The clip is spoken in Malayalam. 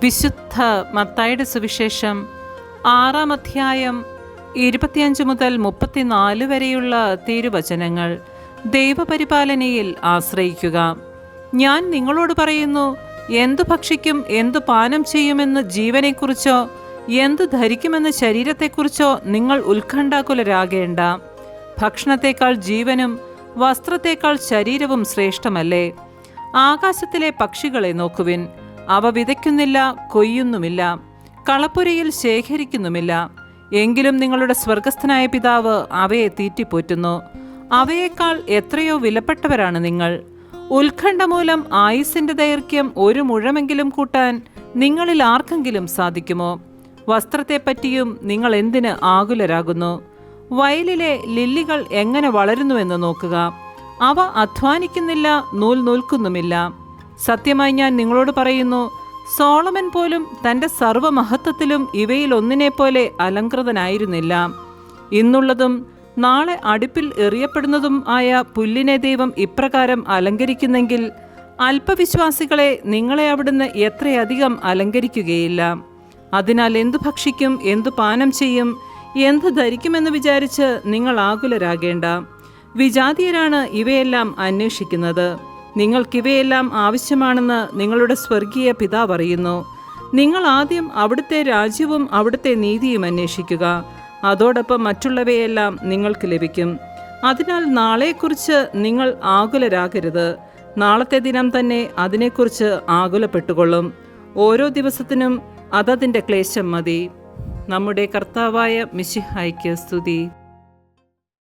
വിശുദ്ധ മത്തായിയുടെ സുവിശേഷം 6-ാം അധ്യായം 25 മുതൽ 34 വരെയുള്ള തിരുവചനങ്ങൾ. ദൈവപരിപാലനയിൽ ആശ്രയിക്കുക. ഞാൻ നിങ്ങളോട് പറയുന്നു, എന്തു ഭക്ഷിക്കും, എന്തു പാനം ചെയ്യുമെന്ന് ജീവനെക്കുറിച്ചോ എന്തു ധരിക്കുമെന്ന് ശരീരത്തെക്കുറിച്ചോ നിങ്ങൾ ഉത്കണ്ഠാകുലരാകേണ്ട. ഭക്ഷണത്തേക്കാൾ ജീവനും വസ്ത്രത്തേക്കാൾ ശരീരവും ശ്രേഷ്ഠമല്ലേ? ആകാശത്തിലെ പക്ഷികളെ നോക്കുവിൻ. അവ വിതയ്ക്കുന്നില്ല, കൊയ്യുന്നുമില്ല, കളപ്പുരയിൽ ശേഖരിക്കുന്നുമില്ല. എങ്കിലും നിങ്ങളുടെ സ്വർഗസ്ഥനായ പിതാവ് അവയെ തീറ്റിപ്പോറ്റുന്നു. അവയേക്കാൾ എത്രയോ വിലപ്പെട്ടവരാണ് നിങ്ങൾ. ഉത്കണ്ഠ മൂലം ആയുസ്സിന്റെ ദൈർഘ്യം 1 മുഴമെങ്കിലും കൂട്ടാൻ നിങ്ങളിൽ ആർക്കെങ്കിലും സാധിക്കുമോ? വസ്ത്രത്തെപ്പറ്റിയും നിങ്ങൾ എന്തിന് ആകുലരാകുന്നു? വയലിലെ ലില്ലികൾ എങ്ങനെ വളരുന്നുവെന്ന് നോക്കുക. അവ അധ്വാനിക്കുന്നില്ല, നൂൽ നൂൽക്കുന്നുമില്ല. സത്യമായി ഞാൻ നിങ്ങളോട് പറയുന്നു, സോളമൻ പോലും തൻ്റെ സർവ്വമഹത്വത്തിലും ഇവയിൽ ഒന്നിനെപ്പോലെ അലങ്കൃതനായിരുന്നില്ല. ഇന്നുള്ളതും നാളെ അടുപ്പിൽ എറിയപ്പെടുന്നതും ആയ പുല്ലിനെ ദൈവം ഇപ്രകാരം അലങ്കരിക്കുന്നെങ്കിൽ അല്പവിശ്വാസികളെ നിങ്ങളെ അവിടുന്ന് എത്രയധികം അലങ്കരിക്കുകയില്ല. അതിനാൽ എന്തു ഭക്ഷിക്കും, എന്തു പാനം ചെയ്യും, എന്തു ധരിക്കുമെന്ന് വിചാരിച്ച് നിങ്ങൾ ആകുലരാകേണ്ട. വിജാതീയരാണ് ഇവയെല്ലാം അന്വേഷിക്കുന്നത്. നിങ്ങൾക്കിവയെല്ലാം ആവശ്യമാണെന്ന് നിങ്ങളുടെ സ്വർഗീയ പിതാവ് അറിയുന്നു. നിങ്ങൾ ആദ്യം അവിടുത്തെ രാജ്യവും അവിടുത്തെ നീതിയും അന്വേഷിക്കുക. അതോടൊപ്പം മറ്റുള്ളവയെല്ലാം നിങ്ങൾക്ക് ലഭിക്കും. അതിനാൽ നാളെക്കുറിച്ച് നിങ്ങൾ ആകുലരാകരുത്. നാളത്തെ ദിനം തന്നെ അതിനെക്കുറിച്ച് ആകുലപ്പെട്ടുകൊള്ളും. ഓരോ ദിവസത്തിനും അതതിൻ്റെ ക്ലേശം മതി. നമ്മുടെ കർത്താവായ മിശിഹായ്ക്ക് സ്തുതി.